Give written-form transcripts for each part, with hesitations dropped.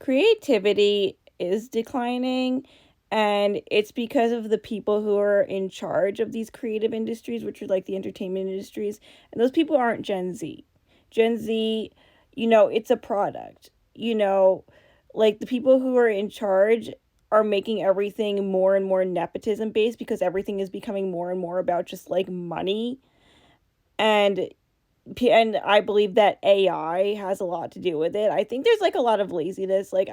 creativity is declining, and it's because of the people who are in charge of these creative industries, which are like the entertainment industries, and those people aren't Gen Z. Gen Z, it's a product. Like the people who are in charge are making everything more and more nepotism based because everything is becoming more and more about just like money. And and I believe that AI has a lot to do with it. I think there's like a lot of laziness. Like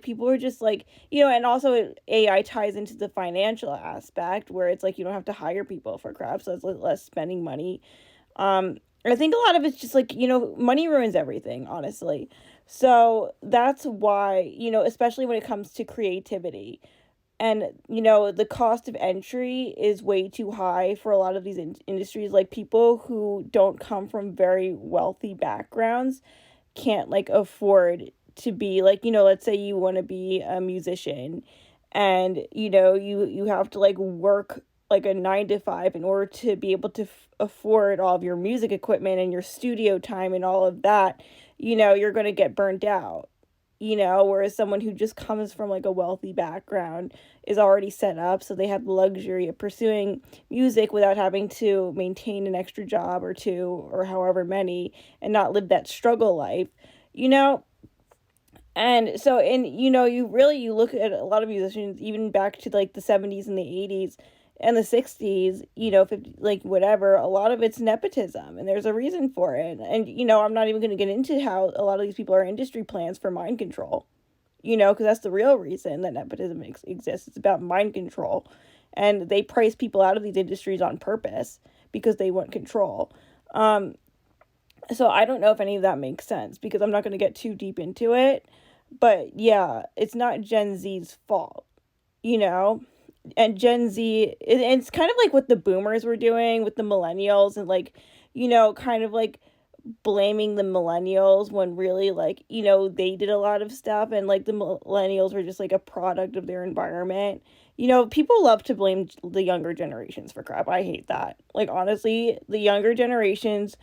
people are just like, and also AI ties into the financial aspect where it's like you don't have to hire people for crap, so it's less spending money. I think a lot of it's just like, money ruins everything, honestly. So that's why, especially when it comes to creativity, and the cost of entry is way too high for a lot of these industries. Like people who don't come from very wealthy backgrounds can't like afford to be like, let's say you want to be a musician, and you have to like work like a 9 to 5 in order to be able to afford all of your music equipment and your studio time and all of that. You're going to get burnt out. Whereas someone who just comes from like a wealthy background is already set up, so they have the luxury of pursuing music without having to maintain an extra job or two or however many, and not live that struggle life, you know and so, and you look at a lot of musicians even back to like the 70s and the 80s and the 60s, 50, like whatever. A lot of it's nepotism, and there's a reason for it. And I'm not even going to get into how a lot of these people are industry plants for mind control, because that's the real reason that nepotism exists. It's about mind control, and they price people out of these industries on purpose because they want control. So I don't know if any of that makes sense, because I'm not going to get too deep into it. But yeah, it's not Gen Z's fault, you know? And Gen Z, it's kind of like what the boomers were doing with the millennials, and like, kind of like blaming the millennials when really, like, they did a lot of stuff, and like the millennials were just like a product of their environment. People love to blame the younger generations for crap. I hate that. Like, honestly, the younger generations,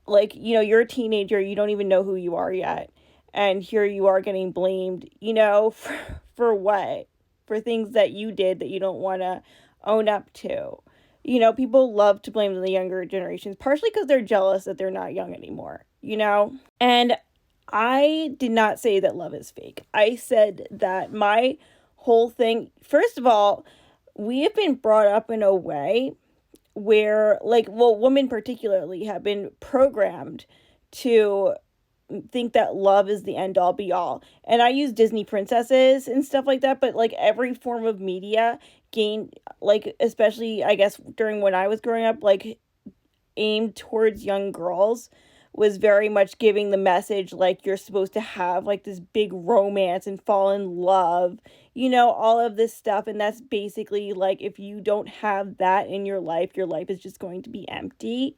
like, you're a teenager, you don't even know who you are yet, and here you are getting blamed, for what? For things that you did that you don't want to own up to. People love to blame the younger generations, partially because they're jealous that they're not young anymore. And I did not say that love is fake. I said that my whole thing, first of all, we have been brought up in a way where, like, well, women particularly have been programmed to think that love is the end all be all. And I use Disney princesses and stuff like that, but like every form of media gained, like, especially I guess during when I was growing up, like aimed towards young girls, was very much giving the message like you're supposed to have like this big romance and fall in love, all of this stuff. And that's basically like, if you don't have that in your life is just going to be empty.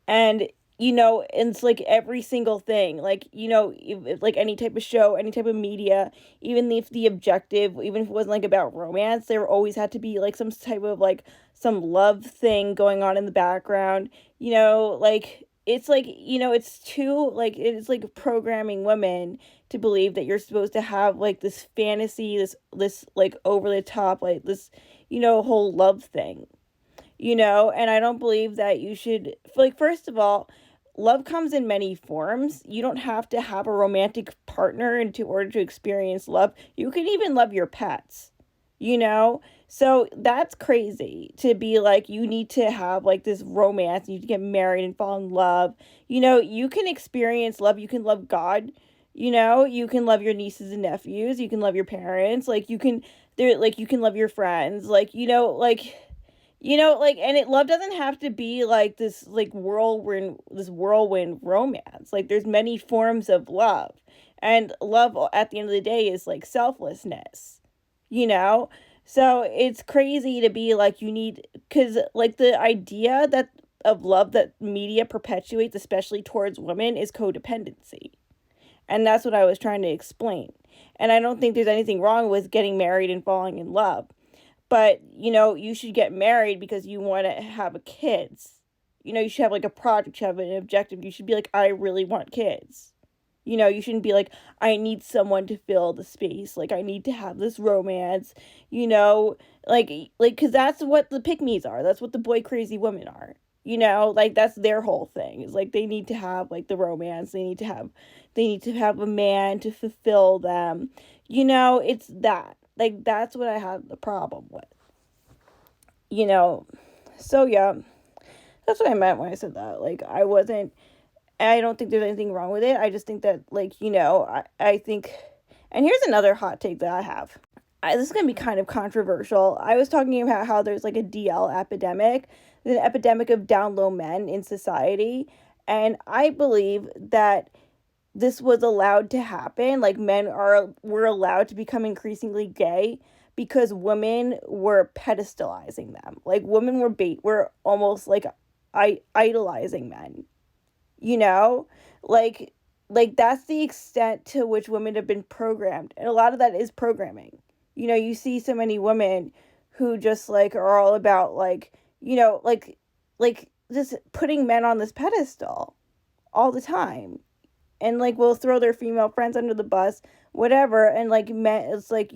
And and it's like every single thing, like, if, like any type of show, any type of media, even if the objective, even if it wasn't like about romance, there always had to be like some type of like some love thing going on in the background. Like it's like, it's too, like, it's like programming women to believe that you're supposed to have like this fantasy, this like over the top, like this, whole love thing. And I don't believe that you should, like, first of all, love comes in many forms. You don't have to have a romantic partner in order to experience love. You can even love your pets, you know? So that's crazy to be like, you need to have like this romance, you need to get married and fall in love. You can experience love, you can love God, you can love your nieces and nephews, you can love your parents, like you can love your friends, like, like, and love doesn't have to be like this whirlwind romance. Like, there's many forms of love. And love at the end of the day is like selflessness, you know? So it's crazy to be like, you need, because like the idea that of love that media perpetuates, especially towards women, is codependency. And that's what I was trying to explain. And I don't think there's anything wrong with getting married and falling in love. But, you should get married because you want to have kids. You should have like a project, you have an objective. You should be like, I really want kids. You know, you shouldn't be like, I need someone to fill the space. Like, I need to have this romance, you know, because that's what the pick-me's are. That's what the boy crazy women are. You know, like, that's their whole thing. Is like, they need to have, like, the romance. They need to have a man to fulfill them. You know, it's that. Like, that's what I have the problem with. You know, so yeah, that's what I meant when I said that. Like, I don't think there's anything wrong with it. I just think that, like, I think, and here's another hot take that I have. This is going to be kind of controversial. I was talking about how there's like a DL epidemic, an epidemic of down low men in society. And I believe that this was allowed to happen. Like, were allowed to become increasingly gay because women were pedestalizing them. Like, women were almost like idolizing men, you know? Like that's the extent to which women have been programmed. And a lot of that is programming. You know, you see so many women who just like are all about like, like just putting men on this pedestal all the time, and like will throw their female friends under the bus, whatever, and like men, it's like,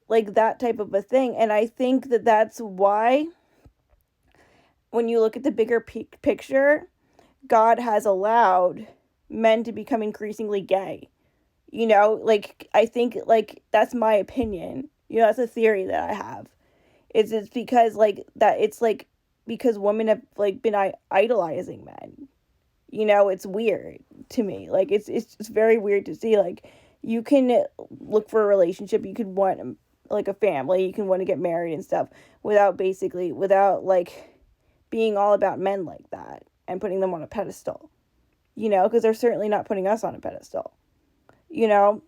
like that type of a thing. And I think that that's why when you look at the bigger picture, God has allowed men to become increasingly gay. You know, like, I think, like, that's my opinion. You know, that's a theory that I have. It's because, like, that it's, like, because women have, like, been idolizing men. You know, it's weird to me. Like, it's just very weird to see. Like, you can look for a relationship, you could want, like, a family, you can want to get married and stuff without, like, being all about men like that and putting them on a pedestal. You know, because they're certainly not putting us on a pedestal. You know?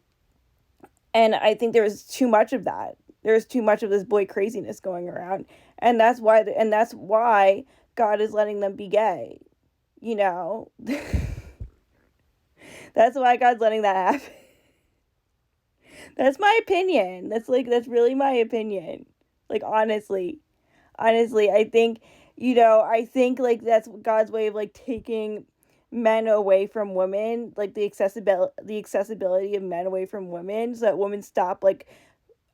And I think there's too much of that. There's too much of this boy craziness going around. And that's why God is letting them be gay. You know? That's why God's letting that happen. That's my opinion. That's really my opinion. Like, honestly. Honestly, I think like that's God's way of like taking men away from women, like the accessibility of men away from women, so that women stop like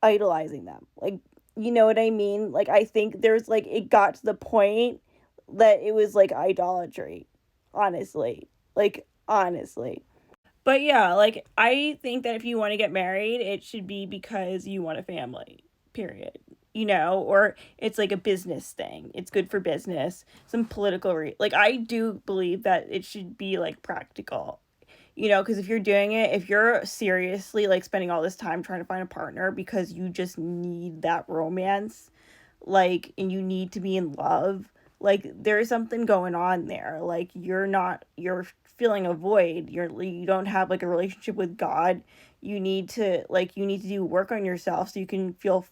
idolizing them. Like, you know what I mean? Like, I think there's like it got to the point that it was like idolatry. Honestly. Like, honestly. But yeah, like, I think that if you want to get married, it should be because you want a family. Period. You know, or it's like a business thing. It's good for business. Some political like, I do believe that it should be like practical. You know, because if you're doing it, if you're seriously like spending all this time trying to find a partner because you just need that romance, like, and you need to be in love, like, there's something going on there. Like, you're feeling a void. You don't have like a relationship with God. You need to do work on yourself so you can feel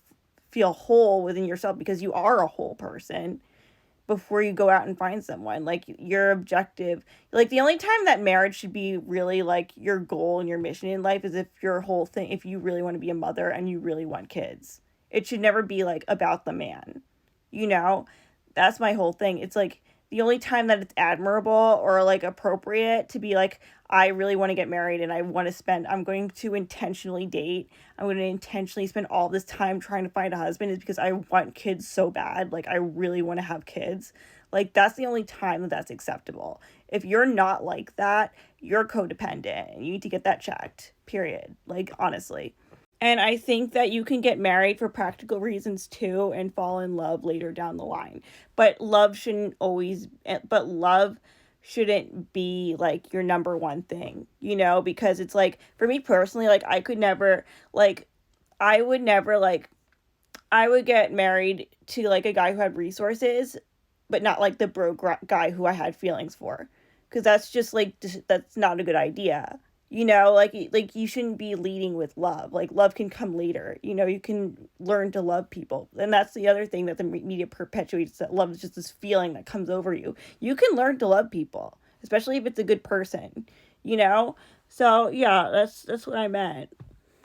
whole within yourself, because you are a whole person before you go out and find someone. Like, your objective, like, the only time that marriage should be really like your goal and your mission in life is if your whole thing, if you really want to be a mother and you really want kids. It should never be like about the man. You know, that's my whole thing. It's like the only time that it's admirable or like appropriate to be like, I really want to get married and I'm going to intentionally date. I'm going to intentionally spend all this time trying to find a husband, is because I want kids so bad. Like, I really want to have kids. Like, that's the only time that that's acceptable. If you're not like that, you're codependent and you need to get that checked, period. Like, honestly. And I think that you can get married for practical reasons too and fall in love later down the line. But love shouldn't be like your number one thing, you know, because it's like, for me personally, like, I would never, like, I would get married to like a guy who had resources, but not like the broke guy who I had feelings for. Because that's just like, that's not a good idea. You know, like you shouldn't be leading with love. Like, love can come later. You know, you can learn to love people. And that's the other thing that the media perpetuates, that love is just this feeling that comes over you. You can learn to love people, especially if it's a good person, you know? So, yeah, that's what I meant.